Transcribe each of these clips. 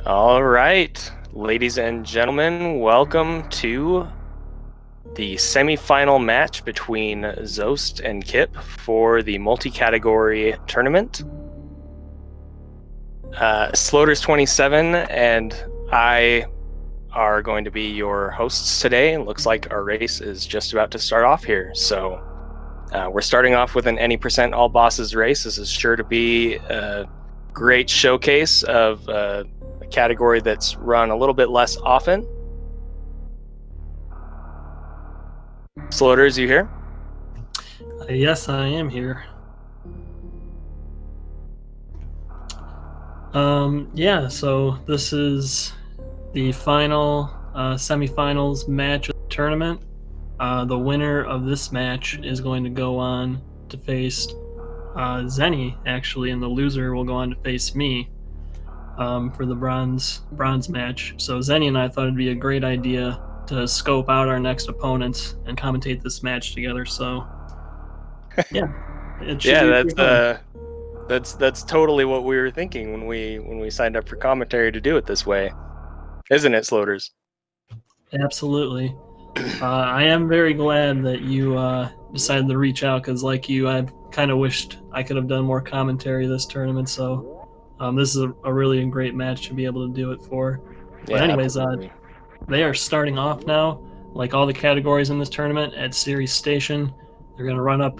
All right, ladies and gentlemen, welcome to the semifinal match between Zoast and Kipp for the multi-category tournament. Sloaters 27 and I are going to be your hosts today. It looks like our race is just about to start off here. So we're starting off with an any percent all bosses race. This is sure to be a great showcase of a category that's run a little bit less often. Sloaters, you here? Yes, I am here. Yeah, so this is the final semifinals match of the tournament. The winner of this match is going to go on to face Zenny, actually, and the loser will go on to face me for the bronze match. So Zenny and I thought it'd be a great idea to scope out our next opponents and commentate this match together. So yeah, it should be pretty fun. That's totally what we were thinking when we signed up for commentary to do it this way, isn't it, Sloaters? Absolutely. I am very glad that you decided to reach out because, like you, I kind of wished I could have done more commentary this tournament. So this is a really great match to be able to do it for. But Yeah, anyways, absolutely. they are starting off now, like all the categories in this tournament, at Ceres Station. They're going to run up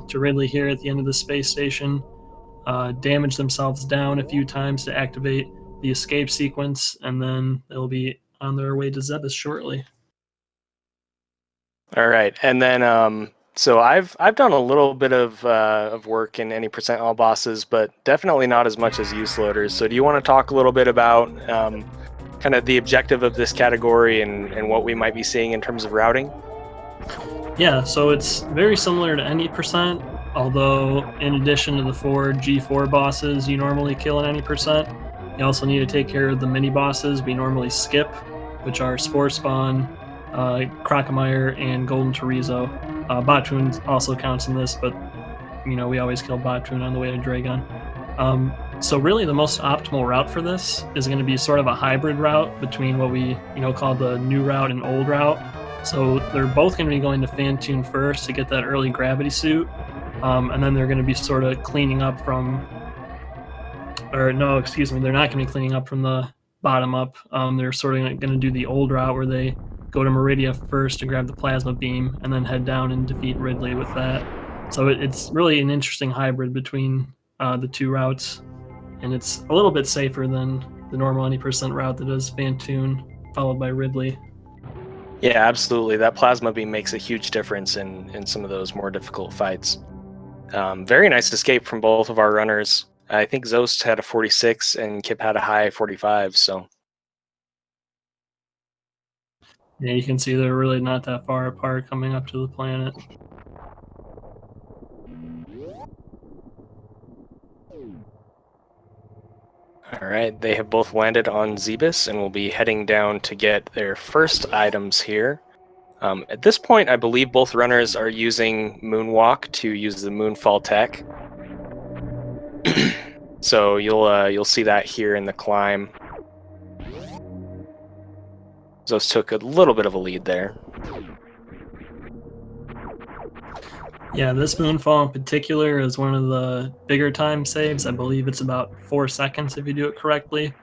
to Ridley here at the end of the space station, damage themselves down a few times to activate the escape sequence, and then they'll be on their way to Zebus shortly. All right, and then so I've done a little bit of work in any percent all bosses, but definitely not as much as you, Sloaters. So do you want to talk a little bit about kind of the objective of this category and what we might be seeing in terms of routing? Yeah, so it's very similar to any percent, although in addition to the 4 G4 bosses you normally kill in any percent, you also need to take care of the mini bosses we normally skip, which are Spore Spawn, Crocomire, and Golden Torizo. Bottoon also counts in this, but we always kill Bottoon on the way to Dragon. So really the most optimal route for this is going to be sort of a hybrid route between what we call the new route and old route. So they're both going to be going to Phantoon first to get that early gravity suit, and then they're going to be sort of cleaning up from, or no, excuse me, they're not going to be cleaning up from the bottom up. They're sort of going to do the old route where they go to Meridia first to grab the plasma beam and then head down and defeat Ridley with that. So it's really an interesting hybrid between the two routes, and it's a little bit safer than the normal any percent route that is Phantoon followed by Ridley. Yeah, absolutely. That plasma beam makes a huge difference in some of those more difficult fights. Very nice escape from both of our runners. I think Zoast had a 46 and Kipp had a high 45. So yeah, you can see they're really not that far apart coming up to the planet. all right, they have both landed on Zebus and will be heading down to get their first items here. At this point, I believe both runners are using Moonwalk to use the Moonfall tech. So you'll see that here in the climb. Zoast took a little bit of a lead there. Yeah, this Moonfall in particular is one of the bigger time saves. I believe it's about 4 seconds if you do it correctly.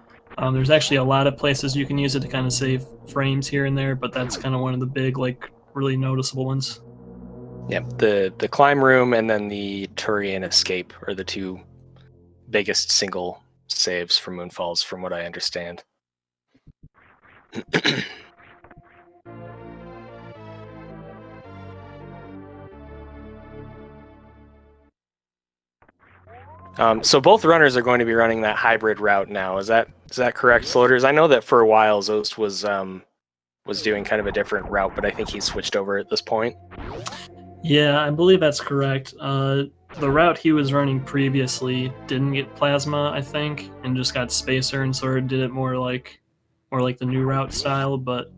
There's actually a lot of places you can use it to kind of save frames here and there, but that's kind of one of the big, like, really noticeable ones. Yep, the climb room and then the Turian escape are the two biggest single saves for Moonfalls, from what I understand. So both runners are going to be running that hybrid route now. Is that correct, Sloaters? I know that for a while Zoast was doing kind of a different route, but I think he's switched over at this point. Yeah, I believe that's correct. The route he was running previously didn't get plasma, I think, and just got spacer and sort of did it more like the new route style. But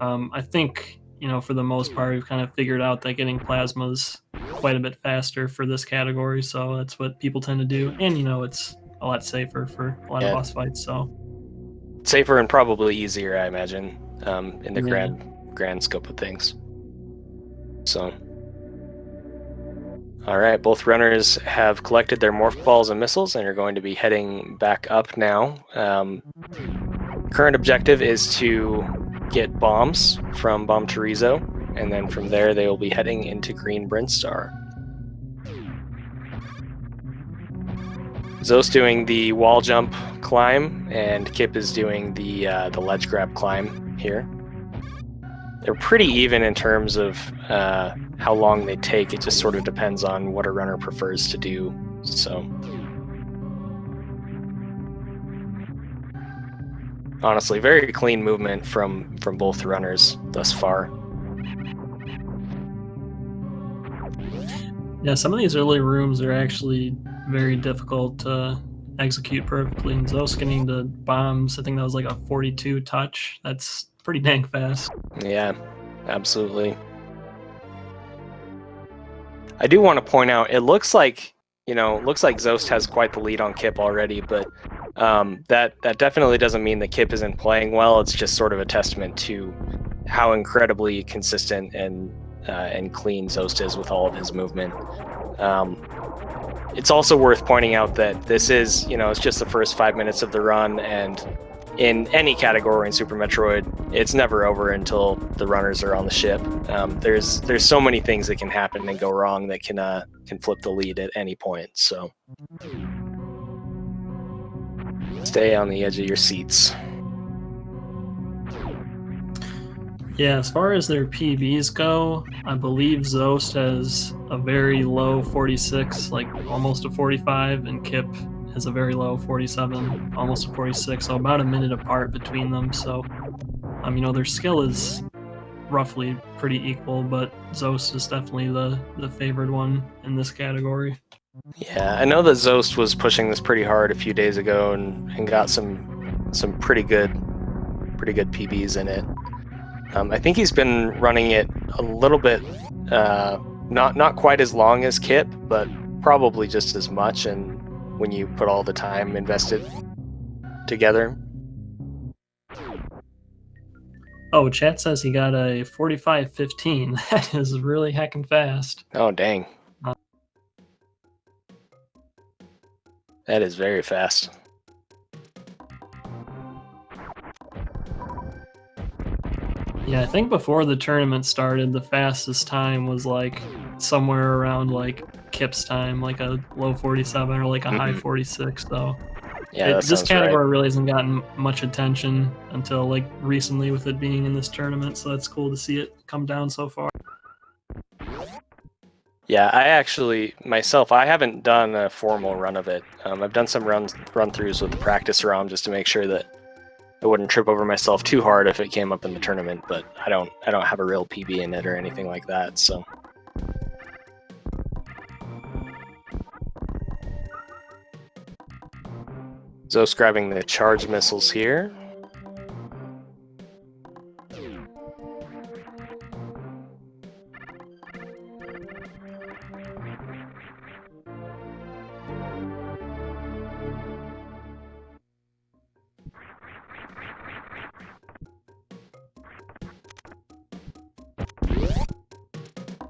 I think for the most part we've kind of figured out that getting plasmas quite a bit faster for this category, so that's what people tend to do, and it's a lot safer for a lot of boss fights. So safer and probably easier, I imagine, in the Yeah. grand scope of things. So, all right, both runners have collected their morph balls and missiles and are going to be heading back up now. Current objective is to get bombs from Bomb Chorizo, and then from there they will be heading into Green Brinstar. Zoast doing the wall jump climb, and Kipp is doing the ledge grab climb here. They're pretty even in terms of how long they take. It just sort of depends on what a runner prefers to do. So, honestly, very clean movement from both runners thus far. Yeah, some of these early rooms are actually very difficult to execute perfectly. And Zoast getting the bombs, I think that was like a 42 touch. That's pretty dang fast. Yeah, absolutely. I do want to point out, it looks like Zoast has quite the lead on Kipp already, but that definitely doesn't mean that Kipp isn't playing well. It's just sort of a testament to how incredibly consistent and clean Zoast is with all of his movement. It's also worth pointing out that this is, it's just the first 5 minutes of the run, and in any category in Super Metroid, it's never over until the runners are on the ship. There's so many things that can happen and go wrong that can flip the lead at any point. So stay on the edge of your seats. Yeah, as far as their PBs go, I believe Zoast has a very low 46, like almost a 45, and Kipp has a very low 47, almost a 46, so about a minute apart between them. So, their skill is roughly pretty equal, but Zoast is definitely the favored one in this category. Yeah, I know that Zoast was pushing this pretty hard a few days ago and got some pretty good PBs in it. I think he's been running it a little bit, not quite as long as Kipp, but probably just as much. And when you put all the time invested together. Oh, chat says he got a 45-15. That is really heckin' fast. Oh, dang. That is very fast. Yeah, I think before the tournament started, the fastest time was like somewhere around like Kipp's time, like a low 47 or like a high 46. So yeah, this category really hasn't gotten much attention until like recently with it being in this tournament. So that's cool to see it come down so far. Yeah, I actually myself, I haven't done a formal run of it. I've done some run-throughs with the practice ROM just to make sure that I wouldn't trip over myself too hard if it came up in the tournament, but I don't have a real PB in it or anything like that, so. Zoast grabbing the charge missiles here.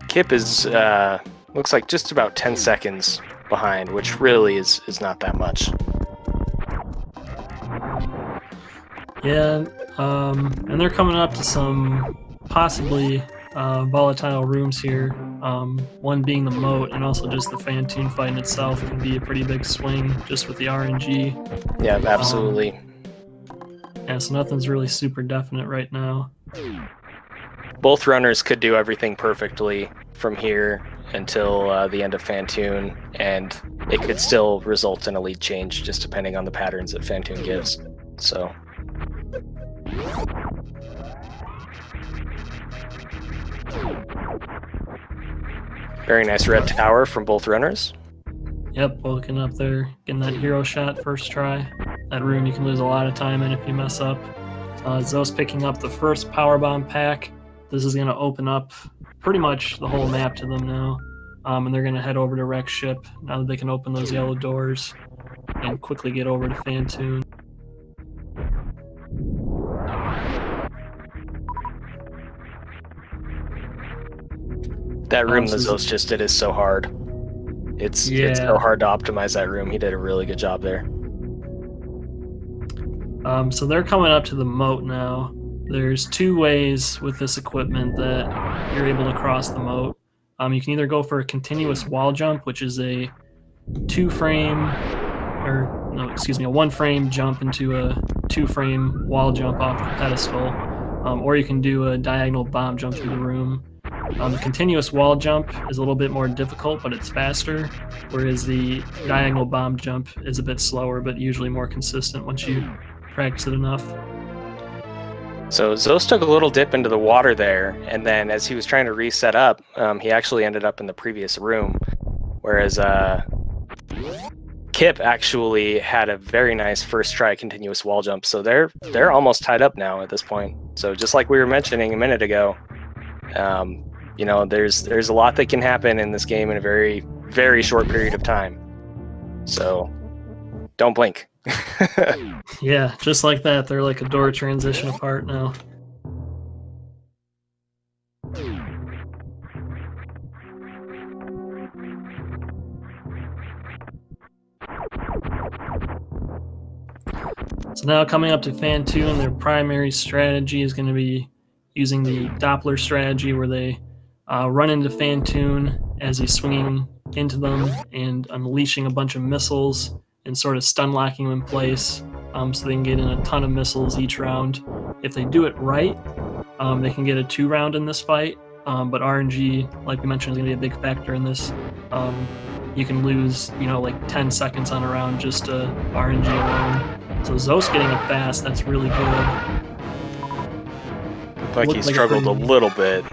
Kipp is, looks like just about 10 seconds behind, which really is not that much. Yeah, and they're coming up to some possibly volatile rooms here. One being the moat, and also just the Phantoon fight in itself can be a pretty big swing just with the RNG. Yeah, absolutely. Yeah, so nothing's really super definite right now. Both runners could do everything perfectly from here until the end of Phantoon, and it could still result in a lead change just depending on the patterns that Phantoon gives. So. Very nice red tower from both runners. Yep, both getting up there, getting that hero shot first try. That room you can lose a lot of time in if you mess up. Zoast picking up the first powerbomb pack. This is going to open up pretty much the whole map to them now. And they're going to head over to Rex Ship now that they can open those yellow doors and quickly get over to Phantoon. That room the So Zoast just did is so hard. It's so yeah. hard to optimize that room. He did a really good job there. So they're coming up to the moat now. There's two ways with this equipment that you're able to cross the moat. You can either go for a continuous wall jump, which is a a 1-frame jump into a 2-frame wall jump off the pedestal, or you can do a diagonal bomb jump through the room. The continuous wall jump is a little bit more difficult, but it's faster, whereas the diagonal bomb jump is a bit slower, but usually more consistent once you practice it enough. So Zoast took a little dip into the water there, and then as he was trying to reset up, he actually ended up in the previous room, whereas Kipp actually had a very nice first try continuous wall jump. So they're almost tied up now at this point. So just like we were mentioning a minute ago, you know, there's a lot that can happen in this game in a very, very short period of time. So don't blink. Yeah, just like that. They're like a door transition apart now. So now coming up to Fan 2, and their primary strategy is going to be using the Doppler strategy, where they run into Fantoon as he's swinging into them and unleashing a bunch of missiles and sort of stun locking him in place, so they can get in a ton of missiles each round. If they do it right, they can get a 2-round in this fight, but RNG, like we mentioned, is going to be a big factor in this. You can lose, like 10 seconds on a round just to RNG alone. So Zoast getting it fast, that's really good. Like he struggled a little bit.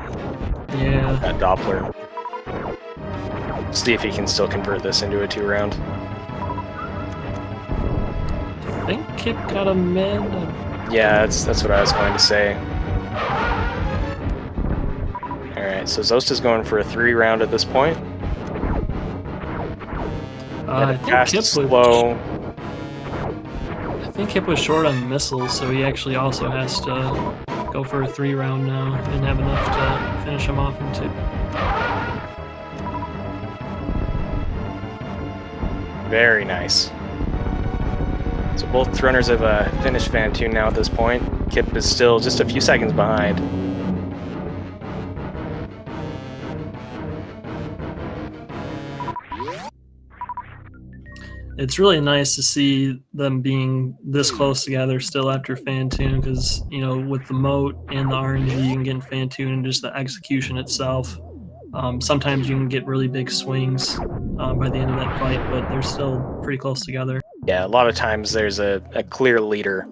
Yeah. That Doppler. See if he can still convert this into a 2-round. I think Kipp got a mid. Yeah, that's what I was going to say. Alright, so Zoast is going for a 3-round at this point. I think Kipp slow. I think Kipp was short on missiles, so he actually also has to go for a 3-round now. He didn't have enough to finish him off in 2. Very nice. So both runners have finished Fantoon now at this point. Kipp is still just a few seconds behind. It's really nice to see them being this close together still after Fantoon, because, with the moat and the RNG, you can get in Fantoon and just the execution itself. Sometimes you can get really big swings by the end of that fight, but they're still pretty close together. Yeah, a lot of times there's a clear leader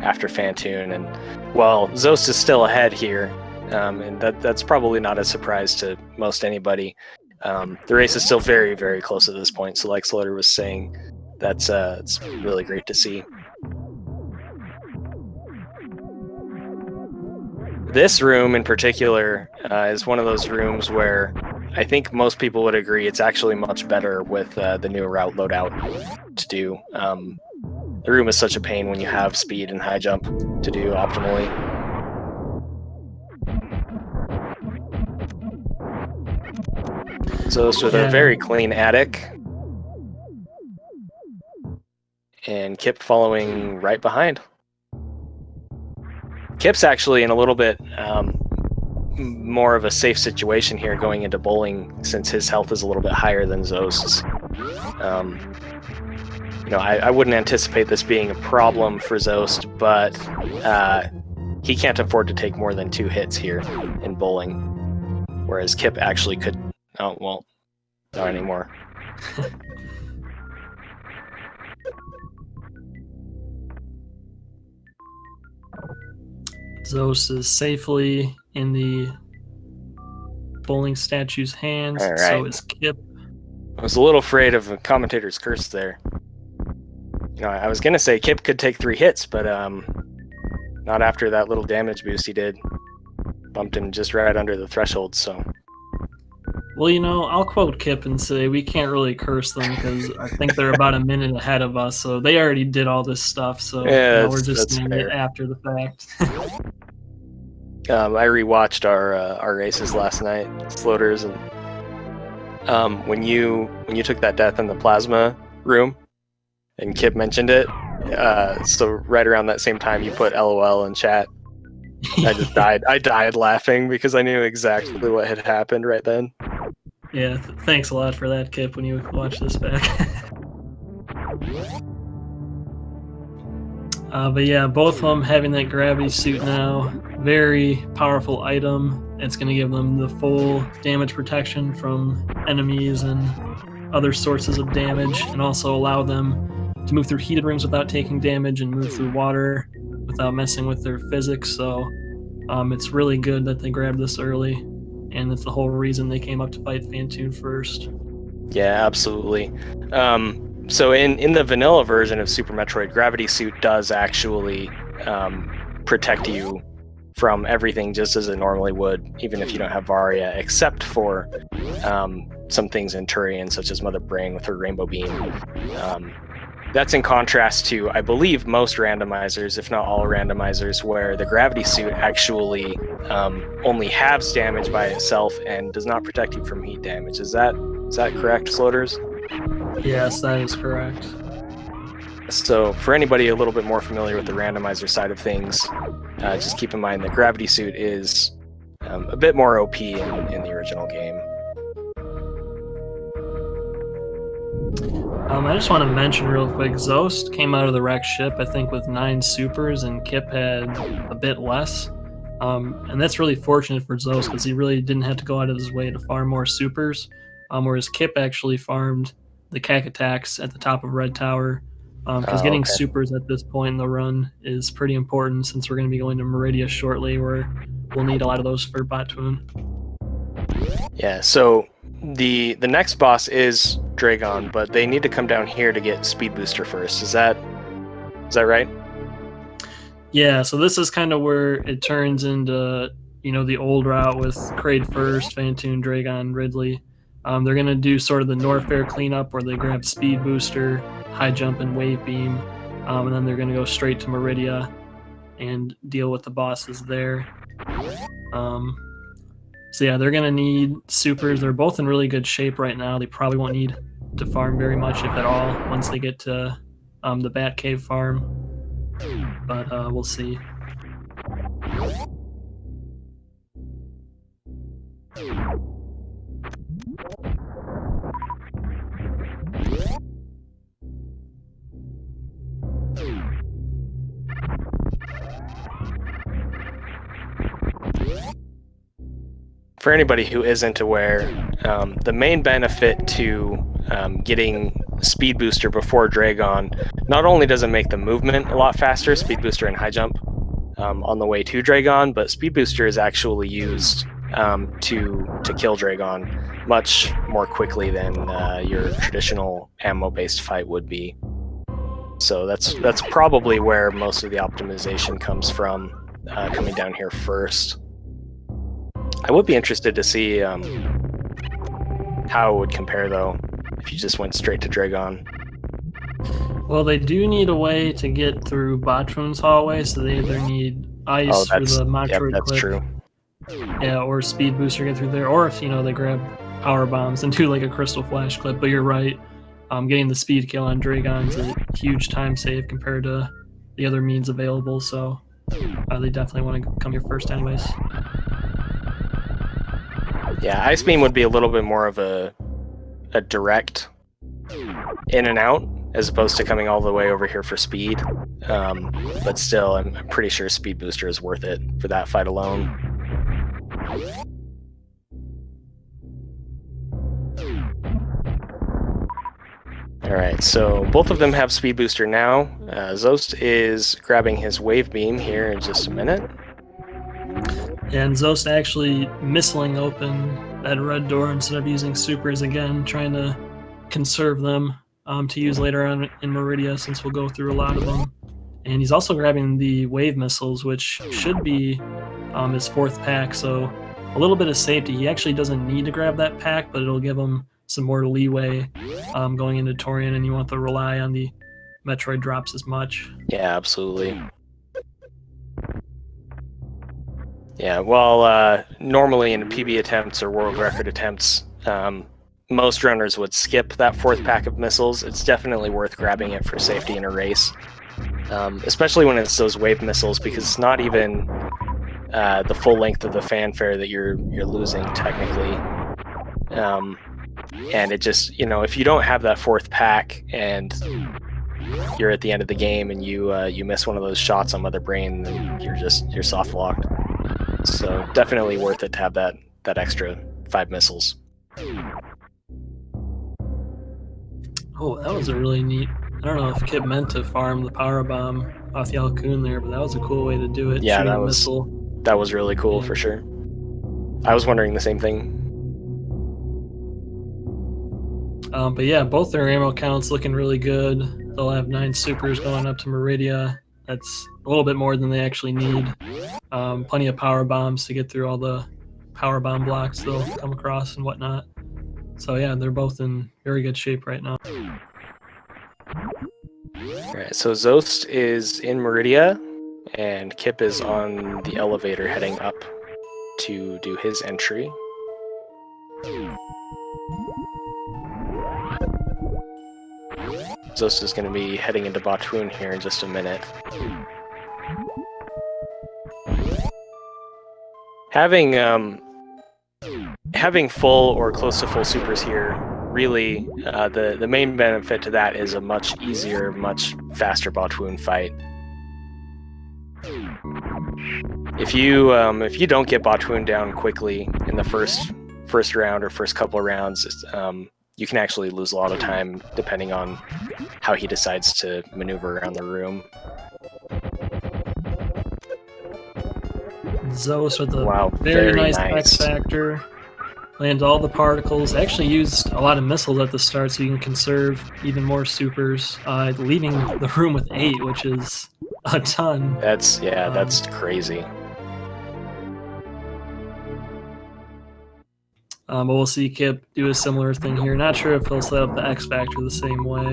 after Fantoon, and well, Zoast is still ahead here, and that's probably not a surprise to most anybody. The race is still very, very close at this point, so like Slaughter was saying, it's really great to see. This room in particular is one of those rooms where I think most people would agree it's actually much better with the new route loadout to do. The room is such a pain when you have speed and high jump to do optimally. So this was a very clean attic. And Kipp following right behind. Kipp's actually in a little bit more of a safe situation here going into bowling, since his health is a little bit higher than Zoast's. I wouldn't anticipate this being a problem for Zoast, but he can't afford to take more than 2 hits here in bowling, whereas Kipp actually could. Oh, well, not anymore. Zoast is safely in the bowling statue's hands. All right. So is Kipp. I was a little afraid of a commentator's curse there. I was going to say Kipp could take 3 hits, but not after that little damage boost he did. Bumped him just right under the threshold, so... Well, I'll quote Kipp and say we can't really curse them because I think they're about a minute ahead of us, so they already did all this stuff, so yeah, we're just doing it after the fact. I rewatched our races last night, floaters, and when you took that death in the plasma room, and Kipp mentioned it, so right around that same time you put LOL in chat. I just died. I died laughing because I knew exactly what had happened right then. Yeah, thanks a lot for that, Kipp, when you watch this back. But yeah, both of them having that gravity suit now, very powerful item. It's going to give them the full damage protection from enemies and other sources of damage, and also allow them to move through heated rooms without taking damage and move through water without messing with their physics. So it's really good that they grabbed this early, and that's the whole reason they came up to fight Fantoon first. Yeah, absolutely. So in the vanilla version of Super Metroid, Gravity Suit does actually protect you from everything just as it normally would, even if you don't have Varia, except for some things in Turian, such as Mother Brain with her Rainbow Beam. That's in contrast to, I believe, most randomizers, if not all randomizers, where the Gravity Suit actually only halves damage by itself and does not protect you from heat damage. Is that correct, Floaters? Yes, that is correct. So for anybody a little bit more familiar with the randomizer side of things, just keep in mind that Gravity Suit is a bit more OP in the original game. I just want to mention real quick, Zoast came out of the wrecked ship, I think, with 9 supers, and Kipp had a bit less. And that's really fortunate for Zoast because he really didn't have to go out of his way to farm more supers, whereas Kipp actually farmed the Cack Attacks at the top of Red Tower, because getting Okay. supers at this point in the run is pretty important since we're going to be going to Meridia shortly, where we'll need a lot of those for Batoon. Yeah, so the next boss is Dragon, but they need to come down here to get Speed Booster first. Is that right? Yeah, so this is kind of where it turns into, the old route with Kraid first, Fantoon, Dragon, Ridley. They're going to do sort of the Norfair cleanup where they grab Speed Booster, High Jump, and Wave Beam. And then they're going to go straight to Meridia and deal with the bosses there. So yeah, they're going to need supers. They're both in really good shape right now. They probably won't need to farm very much, if at all, once they get to the Batcave farm. But we'll see. For anybody who isn't aware, the main benefit to getting Speed Booster before Dragon, not only does it make the movement a lot faster, Speed Booster and High Jump, on the way to Dragon, but Speed Booster is actually used to kill Dragon much more quickly than your traditional ammo-based fight would be. So that's probably where most of the optimization comes from, coming down here first. I would be interested to see how it would compare, though, if you just went straight to Dragon. Well, they do need a way to get through Batoon's hallway, so they either need ice for the Metroid that's clip, true. Yeah, or Speed Booster get through there, or if they grab Power Bombs and do like a Crystal Flash clip. But you're right, getting the speed kill on Dragon's a huge time save compared to the other means available. So they definitely want to come here first, anyways. Yeah, Ice Beam would be a little bit more of a direct in and out, as opposed to coming all the way over here for speed. But still, I'm pretty sure Speed Booster is worth it for that fight alone. Alright, so both of them have Speed Booster now. Zoast is grabbing his Wave Beam here in just a minute. And Zoast actually missiling open that red door instead of using supers again, trying to conserve them to use later on in Meridia, since we'll go through a lot of them. And he's also grabbing the wave missiles, which should be his 4th pack, so a little bit of safety. He actually doesn't need to grab that pack, but it'll give him some more leeway going into Torian, and you want to rely on the Metroid drops as much. Yeah, absolutely. Yeah, well, normally in PB attempts or world record attempts, most runners would skip that fourth pack of missiles. It's definitely worth grabbing it for safety in a race, especially when it's those wave missiles, because it's not even the full length of the fanfare that you're losing technically. And it just, if you don't have that fourth pack and you're at the end of the game and you miss one of those shots on Mother Brain, then you're soft locked. So definitely worth it to have that extra 5 missiles. Oh, that was a really neat. I don't know if Kipp meant to farm the power bomb off the Alcoon there, but that was a cool way to do it. Yeah, shooting that a was missile. That was really cool for sure. I was wondering the same thing. But yeah, both their ammo counts looking really good. They'll have 9 supers going up to Meridia. That's a little bit more than they actually need. Plenty of power bombs to get through all the power bomb blocks they'll come across and whatnot. So yeah, they're both in very good shape right now. All right, so Zoast is in Meridia, and Kipp is on the elevator heading up to do his entry. Zoast is going to be heading into Batoon here in just a minute. Having full or close to full supers here, really, the main benefit to that is a much easier, much faster Batoon fight. If you don't get Batoon down quickly in the first round or first couple of rounds, you can actually lose a lot of time depending on how he decides to maneuver around the room. Zoast with a very nice X Factor. Lands all the particles. Actually used a lot of missiles at the start so you can conserve even more supers, leaving the room with 8, which is a ton. That's crazy. But we'll see Kipp do a similar thing here. Not sure if he'll set up the X Factor the same way.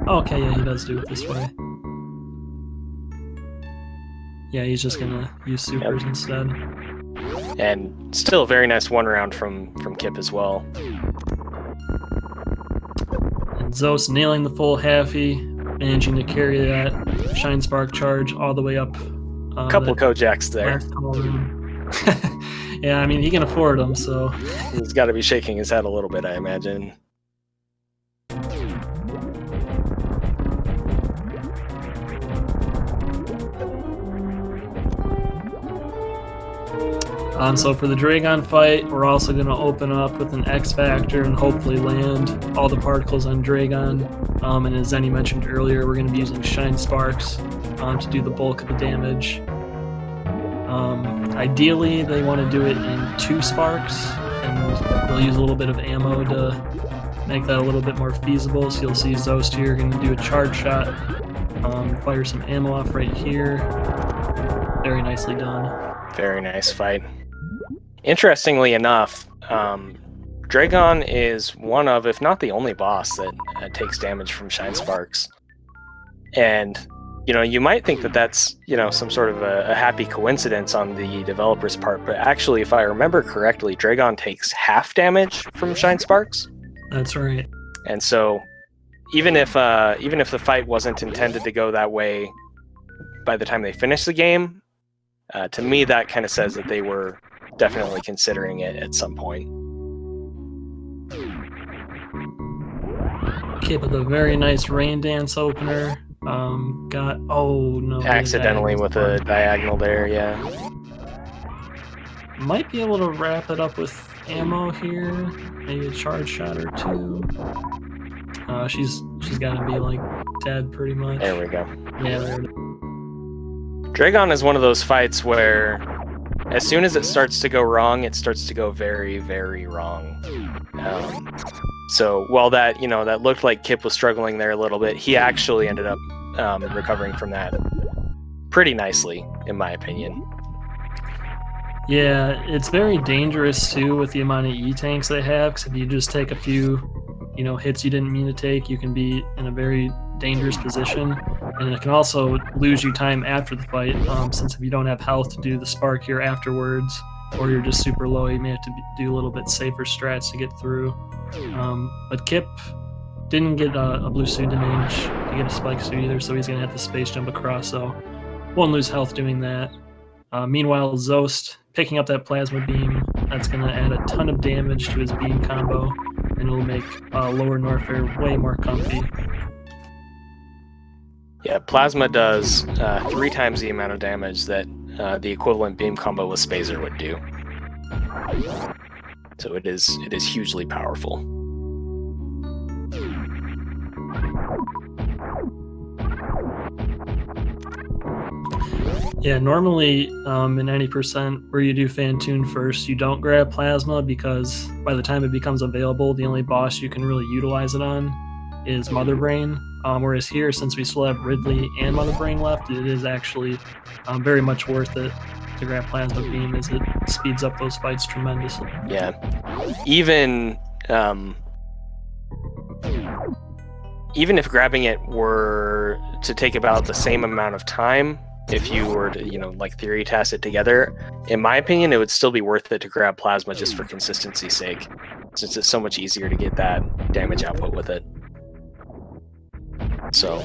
Oh, okay, yeah, he does do it this way. Yeah, he's just gonna use supers instead. And still a very nice one round from Kipp as well. And Zoast nailing the full halfy, managing to carry that Shine Spark charge all the way up. A couple Kojaks there. Yeah, I mean, he can afford them, so... He's got to be shaking his head a little bit, I imagine. So for the Dragon fight, we're also going to open up with an X Factor and hopefully land all the particles on Dragon. And as Zenny mentioned earlier, we're going to be using Shine Sparks to do the bulk of the damage. Ideally, they want to do it in 2 sparks, and they'll use a little bit of ammo to make that a little bit more feasible. So you'll see Zoast here going to do a charge shot, fire some ammo off right here. Very nicely done. Very nice fight. Interestingly enough, Dragon is one of, if not the only boss that takes damage from Shine Sparks. And you might think that that's, some sort of a happy coincidence on the developer's part, but actually, if I remember correctly, Dragon takes half damage from Shine Sparks. That's right. And so, even if the fight wasn't intended to go that way, by the time they finish the game, to me that kind of says that they were definitely considering it at some point. Okay, with a very nice Rain Dance opener. Accidentally with a diagonal there, yeah. Might be able to wrap it up with ammo here. Maybe a charge shot or 2. She's gotta be like dead pretty much. There we go. Yeah, there it is. Dragon is one of those fights where as soon as it starts to go wrong, it starts to go very, very wrong. So while that looked like Kipp was struggling there a little bit, he actually ended up recovering from that pretty nicely, in my opinion. Yeah, it's very dangerous too with the amount of E-tanks they have, because if you just take a few hits you didn't mean to take, you can be in a very dangerous position. and it can also lose you time after the fight, since if you don't have health to do the spark here afterwards, or you're just super low, you may have to do a little bit safer strats to get through. But Kipp didn't get a blue suit damage to get a spike suit either, so he's going to have to space jump across, so won't lose health doing that. Meanwhile, Zoast picking up that plasma beam, that's going to add a ton of damage to his beam combo, and it'll make lower Norfair way more comfy. Yeah, plasma does 3 times the amount of damage that the equivalent beam combo with Spazer would do. So it is hugely powerful. Yeah, normally in any percent where you do fan tune first, you don't grab plasma because by the time it becomes available, the only boss you can really utilize it on is Mother Brain. Whereas here, since we still have Ridley and Mother Brain left, it is actually very much worth it to grab Plasma Beam, as it speeds up those fights tremendously. Yeah, even if grabbing it were to take about the same amount of time, if you were to, like theory test it together, in my opinion, it would still be worth it to grab Plasma just for consistency's sake, since it's so much easier to get that damage output with it. So,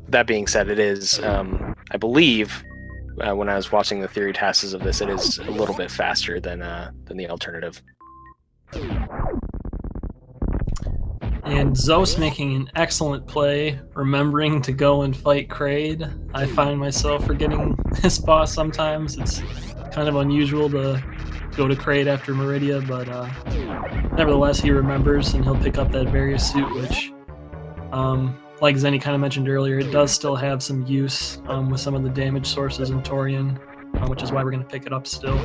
that being said, it is, I believe, when I was watching the theory tests of this, it is a little bit faster than the alternative. And Zoast making an excellent play, remembering to go and fight Kraid. I find myself forgetting this boss sometimes. It's kind of unusual to go to Kraid after Meridia, but nevertheless, he remembers, and he'll pick up that Various suit, which, like Zenny kind of mentioned earlier, it does still have some use with some of the damage sources in Torian, which is why we're going to pick it up still.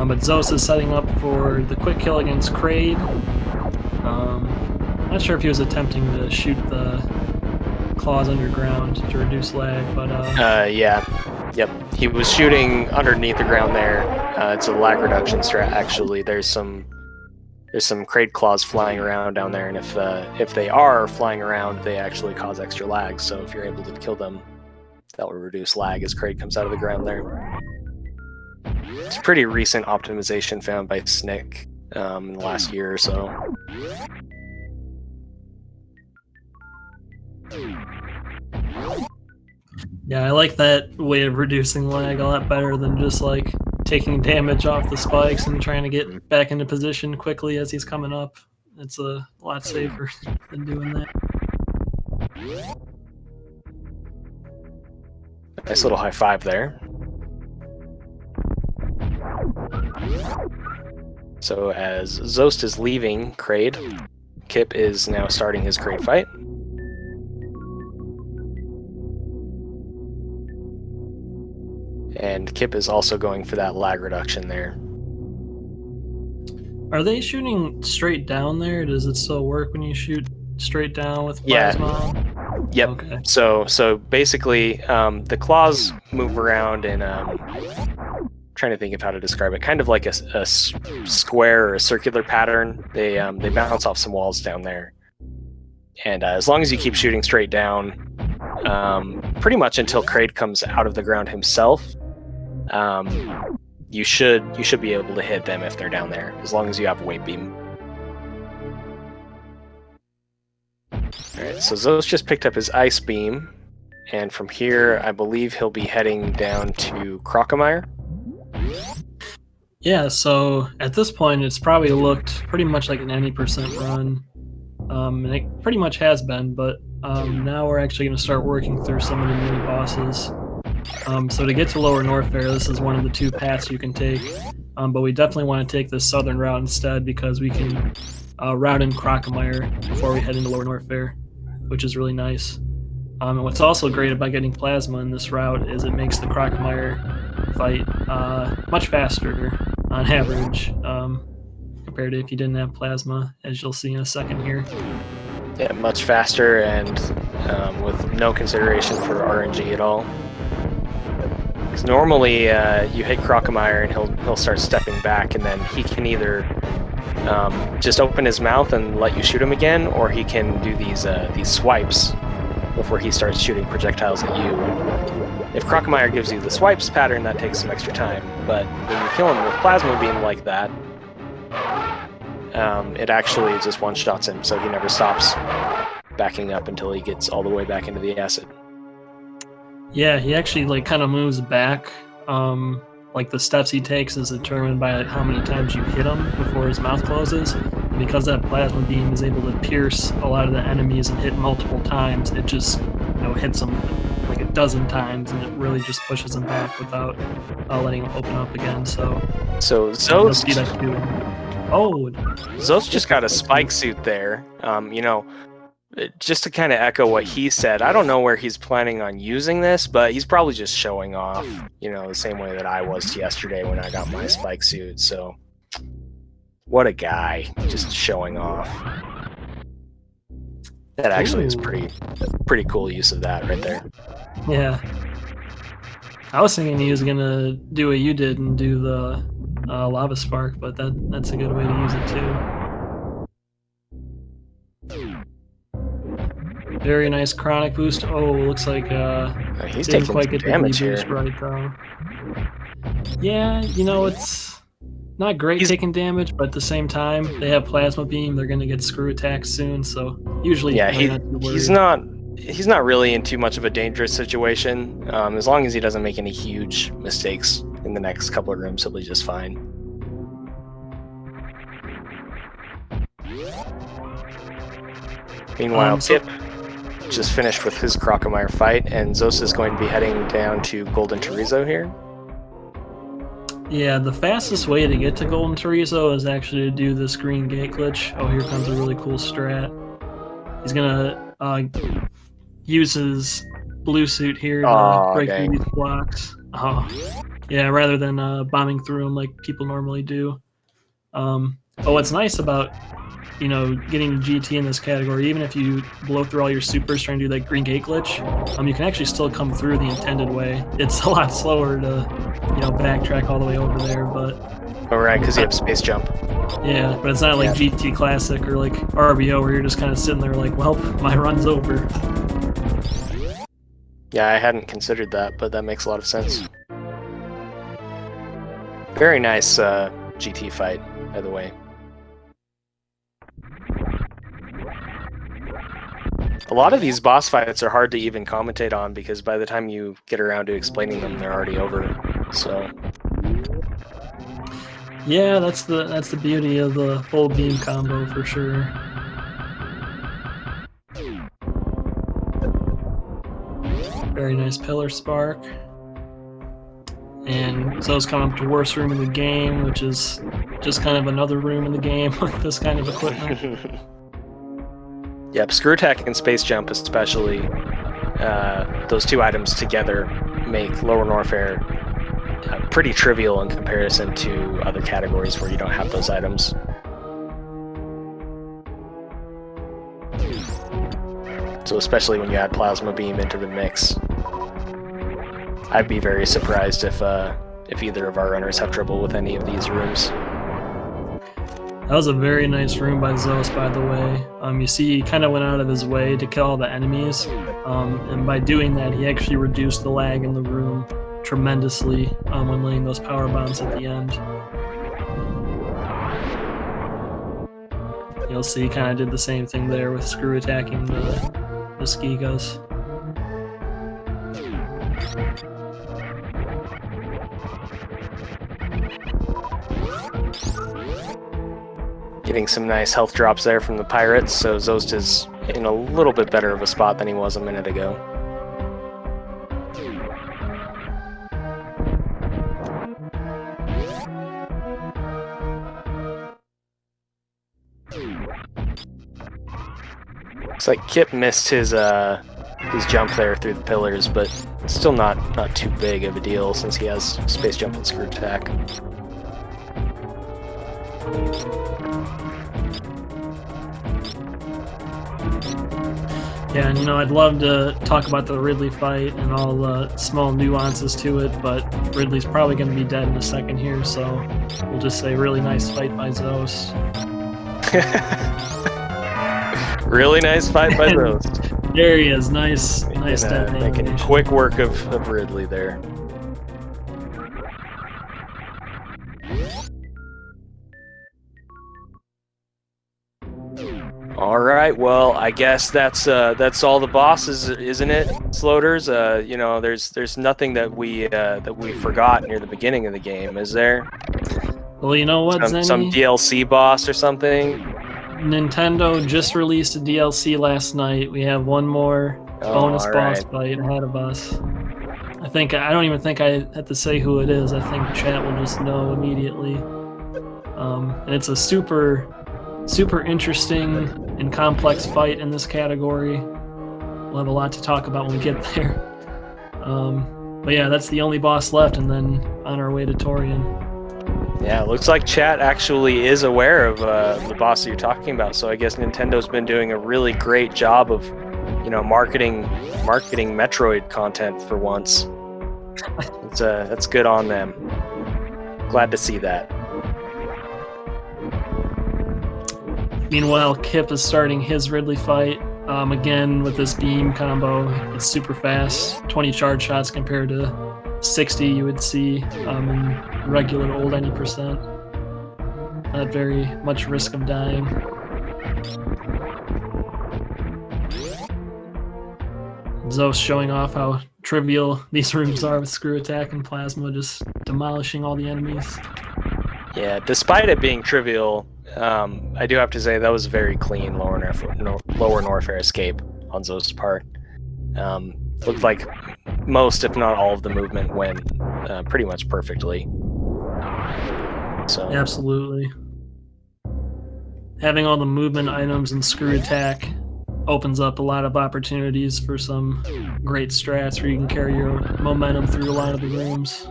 But Zoast is setting up for the quick kill against Kraid. Not sure if he was attempting to shoot the claws underground to reduce lag, but yeah. Yep, he was shooting underneath the ground there. It's a lag reduction strat, actually. There's some Kraid claws flying around down there, and if they are flying around, they actually cause extra lag. So if you're able to kill them, that will reduce lag as Kraid comes out of the ground there. It's a pretty recent optimization found by Snick in the last year or so. Yeah, I like that way of reducing lag a lot better than just like taking damage off the spikes and trying to get back into position quickly as he's coming up. It's a lot safer than doing that. Nice little high five there. So as Zoast is leaving Kraid, Kipp is now starting his Kraid fight. And Kipp is also going for that lag reduction there. Are they shooting straight down there? Does it still work when you shoot straight down with plasma? Yeah. Yep. Okay. So basically, the claws move around in trying to think of how to describe it. Kind of like a square or a circular pattern. They bounce off some walls down there, and as long as you keep shooting straight down, pretty much until Kraid comes out of the ground himself, you should be able to hit them if they're down there, as long as you have a weight beam. Alright, so Zoast just picked up his ice beam, and from here I believe he'll be heading down to Crocomire. Yeah, so at this point it's probably looked pretty much like an any percent run, and it pretty much has been, but now we're actually going to start working through some of the mini bosses. So to get to Lower Norfair, this is one of the two paths you can take, but we definitely want to take the southern route instead, because we can route in Crocomire before we head into Lower Norfair, which is really nice. And what's also great about getting plasma in this route is it makes the Crocomire fight much faster on average compared to if you didn't have plasma, as you'll see in a second here. Yeah, much faster, and with no consideration for RNG at all. Because normally you hit Crocomire and he'll start stepping back, and then he can either just open his mouth and let you shoot him again, or he can do these swipes before he starts shooting projectiles at you. If Crocomire gives you the swipes pattern, that takes some extra time, but when you kill him with Plasma Beam like that, it actually just one-shots him, so he never stops backing up until he gets all the way back into the acid. Yeah, he actually like kind of moves back. Like the steps he takes is determined by like, how many times you hit him before his mouth closes. And because that plasma beam is able to pierce a lot of the enemies and hit multiple times, it just hits them like a dozen times, and it really just pushes them back without letting them open up again. So Zoast, Zoast just got a spike suit there. Just to kind of echo what he said, I don't know where he's planning on using this, but he's probably just showing off, the same way that I was yesterday when I got my spike suit. So, what a guy, just showing off. That actually is pretty cool use of that right there. Yeah. I was thinking he was gonna do what you did and do the lava spark, but that's a good way to use it too. Very nice chronic boost. Oh, looks like he's didn't taking quite get the damage boost here. right though. Yeah, it's not great taking damage, but at the same time, they have plasma beam. They're gonna get screw attacked soon, so usually he's not really in too much of a dangerous situation. As long as he doesn't make any huge mistakes in the next couple of rooms, he'll be just fine. Meanwhile, Kipp just finished with his Crocomire fight, and Zoast is going to be heading down to Golden Chorizo here. Yeah, the fastest way to get to Golden Chorizo is actually to do this green gate glitch. Oh, here comes a really cool strat. He's gonna use his blue suit here to break through these blocks. Oh, yeah, rather than bombing through them like people normally do. But what's nice about getting GT in this category, even if you blow through all your supers trying to do that green gate glitch, you can actually still come through the intended way. It's a lot slower to, backtrack all the way over there, but... Oh, right, because you have space jump. Yeah, but it's not like GT Classic or like RBO where you're just kind of sitting there like, well, my run's over. Yeah, I hadn't considered that, but that makes a lot of sense. Very nice GT fight, by the way. A lot of these boss fights are hard to even commentate on because by the time you get around to explaining them, they're already over. So, yeah, that's the beauty of the full beam combo for sure. Very nice pillar spark. And so it's coming up to worst room in the game, which is just kind of another room in the game with this kind of equipment. Yep, screw attack and space jump especially, those two items together make Lower Norfair pretty trivial in comparison to other categories where you don't have those items. So especially when you add Plasma Beam into the mix, I'd be very surprised if either of our runners have trouble with any of these rooms. That was a very nice room by Zoast, by the way. You see, he kind of went out of his way to kill all the enemies, and by doing that, he actually reduced the lag in the room tremendously when laying those power bombs at the end. You'll see, he kind of did the same thing there with screw attacking the Skigas. Getting some nice health drops there from the pirates, so Zoast is in a little bit better of a spot than he was a minute ago. Looks like Kipp missed his jump there through the pillars, but still not too big of a deal since he has space jump and screw attack. Yeah, and I'd love to talk about the Ridley fight and all the small nuances to it, but Ridley's probably going to be dead in a second here, so we'll just say really nice fight by Zoast. Really nice fight by Zoast. There he is. Nice death making animation. quick work of Ridley there. All right, well, I guess that's all the bosses, isn't it, Sloters? There's nothing that we forgot near the beginning of the game, is there? Well, you know what, Zenny? Some DLC boss or something? Nintendo just released a DLC last night. We have one more bonus boss fight ahead of us. I don't even think I have to say who it is. I think chat will just know immediately. And it's a super interesting and complex fight in this category. We'll have a lot to talk about when we get there. But yeah, that's the only boss left, and then on our way to Torian. Yeah, it looks like chat actually is aware of the boss that you're talking about. So I guess Nintendo's been doing a really great job of, marketing Metroid content for once. That's good on them. Glad to see that. Meanwhile, Kipp is starting his Ridley fight. Again, with this beam combo, it's super fast. 20 charge shots compared to 60 you would see in regular old any percent. Not very much risk of dying. Zoast showing off how trivial these rooms are with Screw Attack and Plasma, just demolishing all the enemies. Yeah, despite it being trivial, I do have to say that was a very clean lower Norfair escape on Zoast's part. Looked like most, if not all, of the movement went pretty much perfectly. So absolutely. Having all the movement items and Screw Attack opens up a lot of opportunities for some great strats where you can carry your momentum through a lot of the rooms.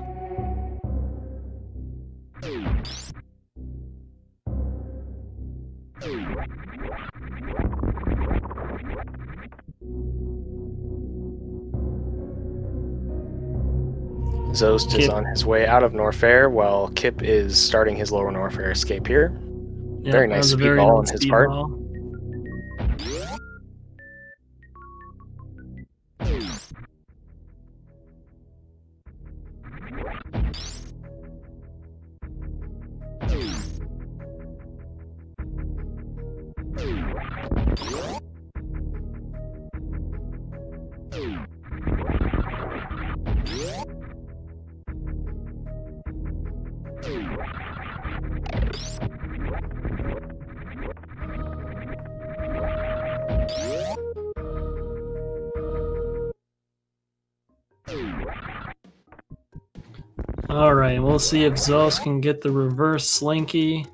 Zoast is on his way out of Norfair, while Kipp is starting his lower Norfair escape here. Yeah, very nice speedball on his part. Alright, we'll see if Zoast can get the reverse slinky.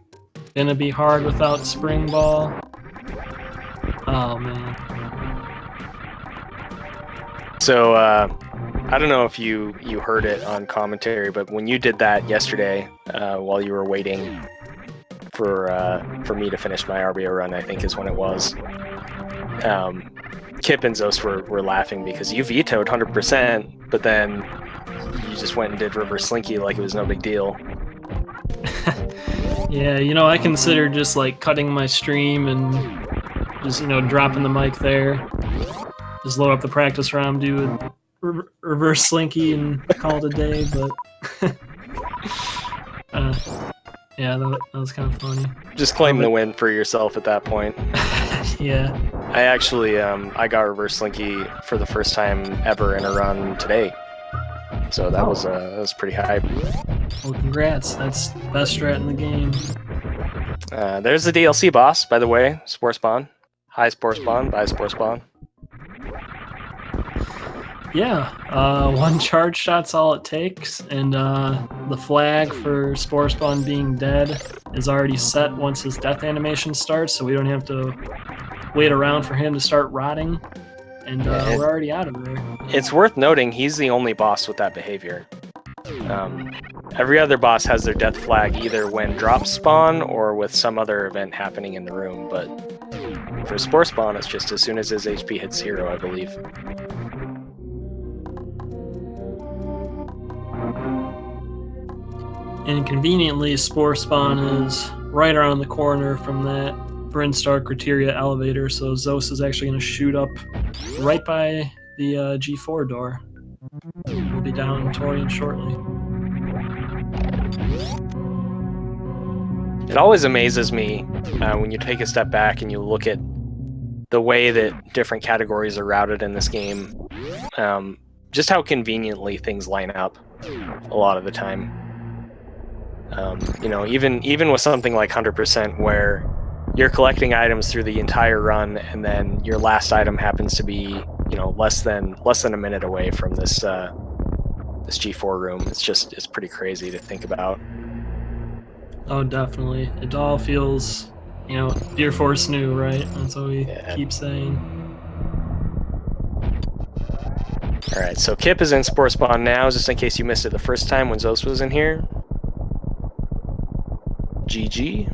Gonna be hard without spring ball. Oh man. So I don't know if you heard it on commentary, but when you did that yesterday, while you were waiting for me to finish my RBO run, I think is when it was. Kipp and Zoast were laughing because you vetoed 100%, but then you just went and did reverse slinky like it was no big deal. Yeah, I consider just like cutting my stream and just dropping the mic there. Just load up the practice ROM, do a reverse slinky, and call it a day. But yeah, that was kind of funny. Just claim the win for yourself at that point. Yeah. I actually I got reverse slinky for the first time ever in a run today. So that was pretty hype. Well, congrats. That's the best strat in the game. There's the DLC boss, by the way. Spore Spawn. High Spore Spawn, buy Spore Spawn. Yeah, one charge shot's all it takes, and the flag for Spore Spawn being dead is already set once his death animation starts, so we don't have to wait around for him to start rotting, and we're already out of there. It's worth noting he's the only boss with that behavior. Every other boss has their death flag either when drops spawn or with some other event happening in the room, but for Spore Spawn, it's just as soon as his HP hits 0, I believe. And conveniently, Spore Spawn is right around the corner from that Brinstar Criteria elevator, so Zoast is actually going to shoot up right by the G4 door. We'll be down Torian shortly. It always amazes me when you take a step back and you look at the way that different categories are routed in this game, just how conveniently things line up a lot of the time. You know, even with something like 100%, where you're collecting items through the entire run, and then your last item happens to be, you know, less than a minute away from this this G4 room. It's pretty crazy to think about. Oh, definitely. It all feels, you know, Deer Force new, right? That's what we keep saying. All right, so Kipp is in Spore Spawn now, just in case you missed it the first time when Zoast was in here. GG.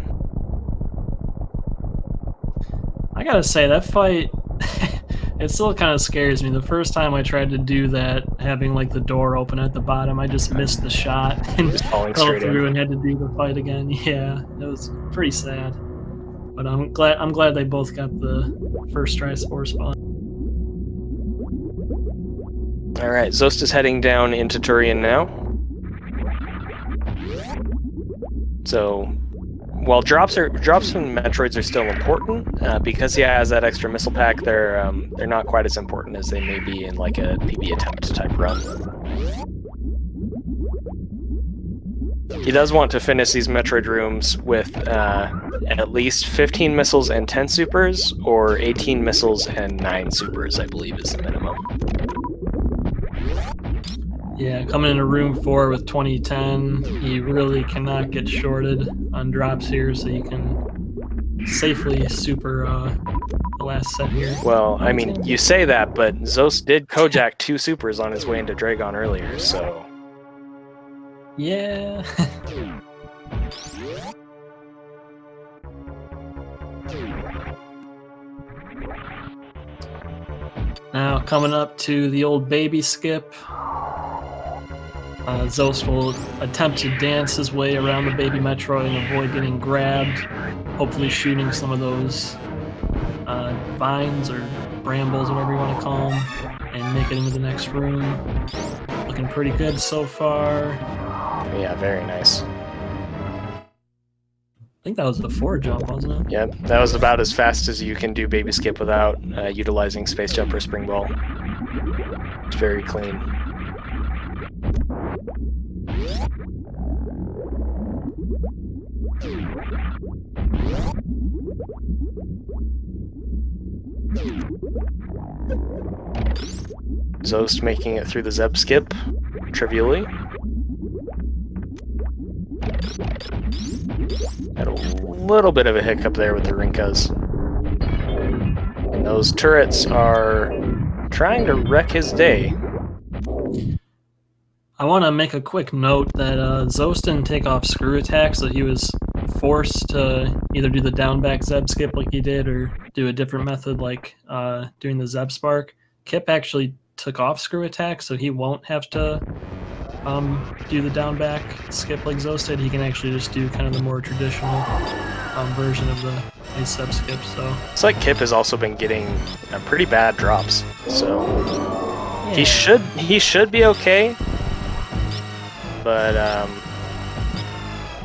I gotta say, that fight, it still kind of scares me. The first time I tried to do that, having like the door open at the bottom, I just missed the shot and Just falling fell straight through in. and had to do the fight again. Yeah, it was pretty sad. But I'm glad they both got the first try Spore Spawn. All right, Zoast is heading down into Turian now. So, while drops from Metroids are still important, because he has that extra missile pack, they're not quite as important as they may be in like a PB attempt type run. He does want to finish these Metroid rooms with at least 15 missiles and 10 supers, or 18 missiles and 9 supers, I believe is the minimum. Yeah, coming into room 4 with 2010, you really cannot get shorted on drops here, so you can safely super the last set here. Well, I mean, you say that, but Zoast did Kojak 2 supers on his way into Dragon earlier, so... Yeah. Now, coming up to the old baby skip. Zoast will attempt to dance his way around the baby Metroid and avoid getting grabbed, hopefully shooting some of those vines or brambles, whatever you want to call them, and make it into the next room. Looking pretty good so far. Yeah, very nice. I think that was the 4 jump, wasn't it? Yep, that was about as fast as you can do baby skip without utilizing space jump or spring ball. It's very clean. Zoast making it through the Zeb skip, trivially. Had a little bit of a hiccup there with the Rinkas. And those turrets are trying to wreck his day. I want to make a quick note that Zoast didn't take off screw attack, so he was forced to either do the down back Zeb skip like he did or do a different method like doing the Zeb spark. Kipp actually took off screw attack, so he won't have to do the down back skip like Zoast did. He can actually just do kind of the more traditional version of the ice Zeb skip. So it's like Kipp has also been getting pretty bad drops, so yeah. he should be okay. But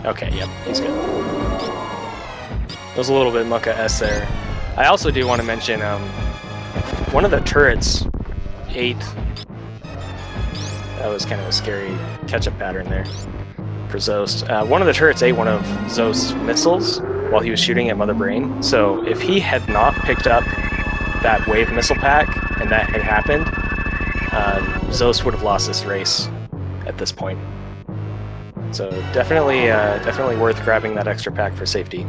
okay, yep, he's good. It was a little bit Mucka S there. I also do want to mention one of the turrets ate. That was kind of a scary catch-up pattern there for Zoast. One of the turrets ate one of Zoast's missiles while he was shooting at Mother Brain. So if he had not picked up that wave missile pack and that had happened, Zoast would have lost this race at this point. So definitely worth grabbing that extra pack for safety.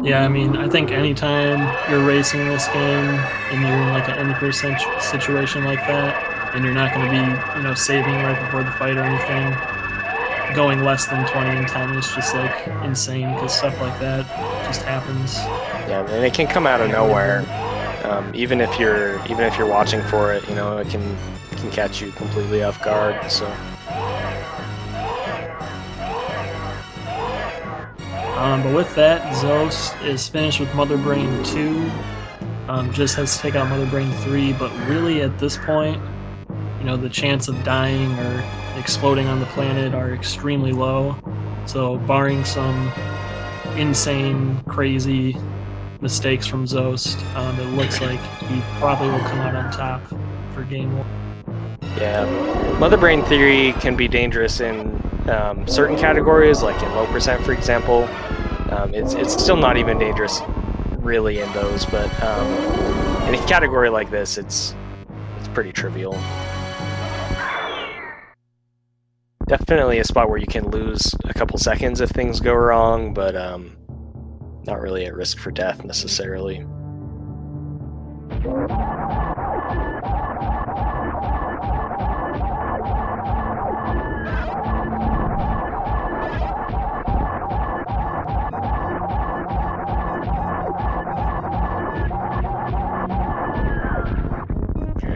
Yeah, I mean, I think anytime you're racing this game and you're in like an any percent situation like that, and you're not going to be, saving right before the fight or anything. Going less than 20 and 10 is just like insane because stuff like that just happens. Yeah, and it can come out of nowhere. Even if you're watching for it, it can catch you completely off guard. So. But with that, Zoast is finished with Mother Brain 2. Just has to take out Mother Brain 3, but really at this point, the chance of dying or exploding on the planet are extremely low. So barring some insane, crazy mistakes from Zoast, it looks like he probably will come out on top for game 1. Yeah, Mother Brain 3 can be dangerous in certain categories, like in low percent, for example. It's still not even dangerous really in those, but in a category like this, it's pretty trivial. Definitely a spot where you can lose a couple seconds if things go wrong, but not really at risk for death necessarily.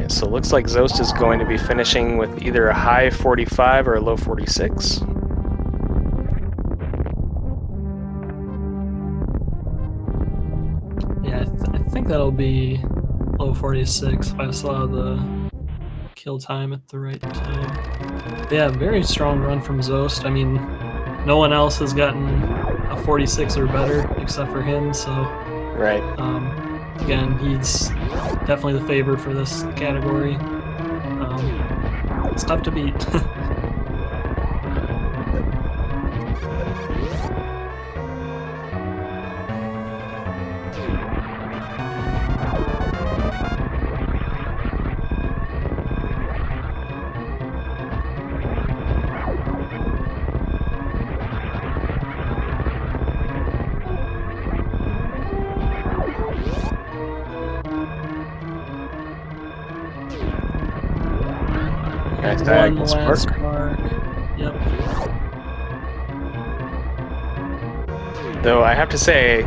So it looks like Zoast is going to be finishing with either a high 45 or a low 46. Yeah, I think that'll be low 46 if I saw the kill time at the right time. But yeah, very strong run from Zoast. I mean, no one else has gotten a 46 or better except for him, so... Right. Again, he's definitely the favorite for this category. It's tough to beat. One last spark. Yep. Though I have to say,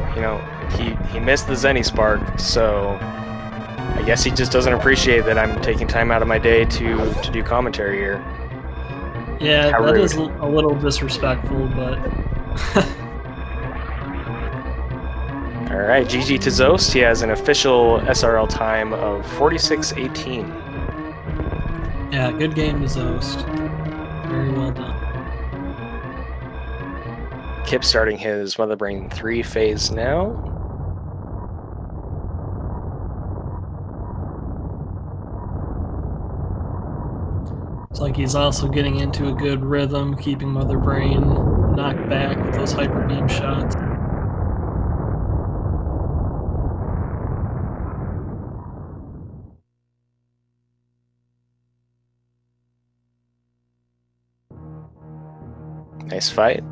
he missed the Zenny spark, so I guess he just doesn't appreciate that I'm taking time out of my day to do commentary here. Yeah, that is a little disrespectful, but... Alright, GG to Zoast. He has an official SRL time of 46:18. Yeah, good game to Zoast. Very well done. Kipp starting his Mother Brain 3 phase now. It's like he's also getting into a good rhythm, keeping Mother Brain knocked back with those hyper beam shots. Nice fight.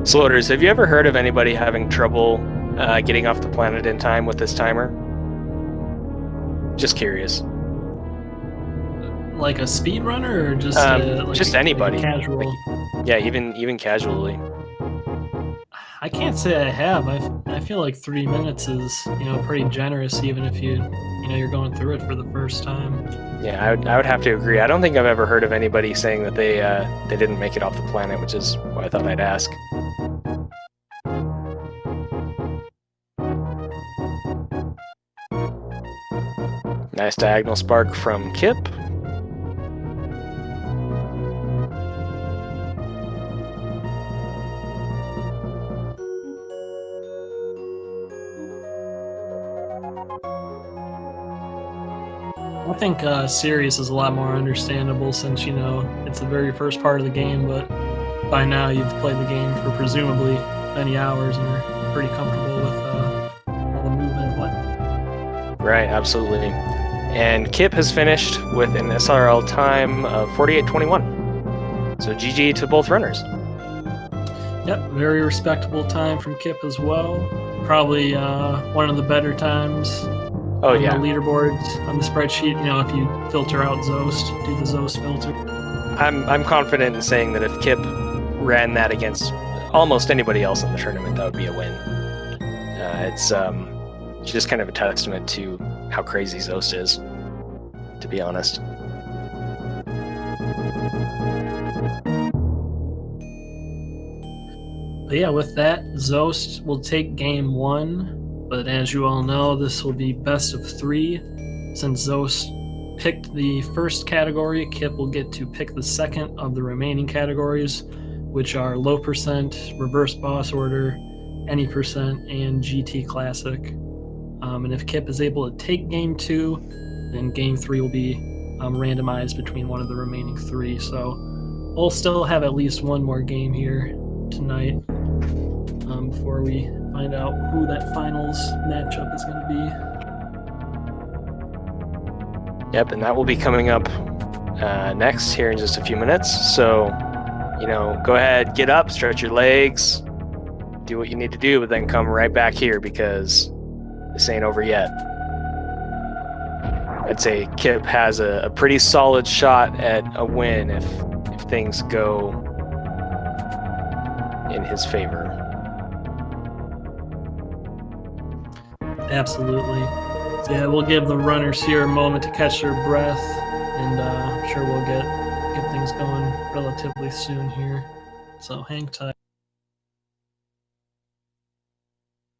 Sloaters, have you ever heard of anybody having trouble getting off the planet in time with this timer? Just curious. Like a speedrunner or just just anybody? Like casual. Yeah, even casually. I can't say I have. I feel like 3 minutes is pretty generous, even if you're going through it for the first time. Yeah, I would have to agree. I don't think I've ever heard of anybody saying that they didn't make it off the planet, which is why I thought I'd ask. Nice diagonal spark from Kipp. I think Sirius is a lot more understandable since, it's the very first part of the game, but by now you've played the game for presumably many hours and are pretty comfortable with all the movement and whatnot. Right, absolutely. And Kipp has finished with an SRL time of 48:21. So GG to both runners. Yep, very respectable time from Kipp as well. Probably one of the better times Oh on yeah, the leaderboards on the spreadsheet. You know, if you filter out Zoast, do the Zoast filter. I'm confident in saying that if Kipp ran that against almost anybody else in the tournament, that would be a win. It's just kind of a testament to how crazy Zoast is, to be honest. But yeah, with that, Zoast will take game 1. But as you all know, this will be best of 3. Since Zoast picked the first category, Kipp will get to pick the second of the remaining categories, which are low percent, reverse boss order, any percent, and GT Classic. And if Kipp is able to take game 2, then game 3 will be randomized between one of the remaining 3. So we'll still have at least one more game here tonight before we find out who that finals matchup is going to be. Yep, and that will be coming up next here in just a few minutes. So, go ahead, get up, stretch your legs, do what you need to do, but then come right back here because this ain't over yet. I'd say Kipp has a pretty solid shot at a win if things go in his favor. Absolutely. So yeah, we'll give the runners here a moment to catch their breath, and I'm sure we'll get things going relatively soon here. So hang tight.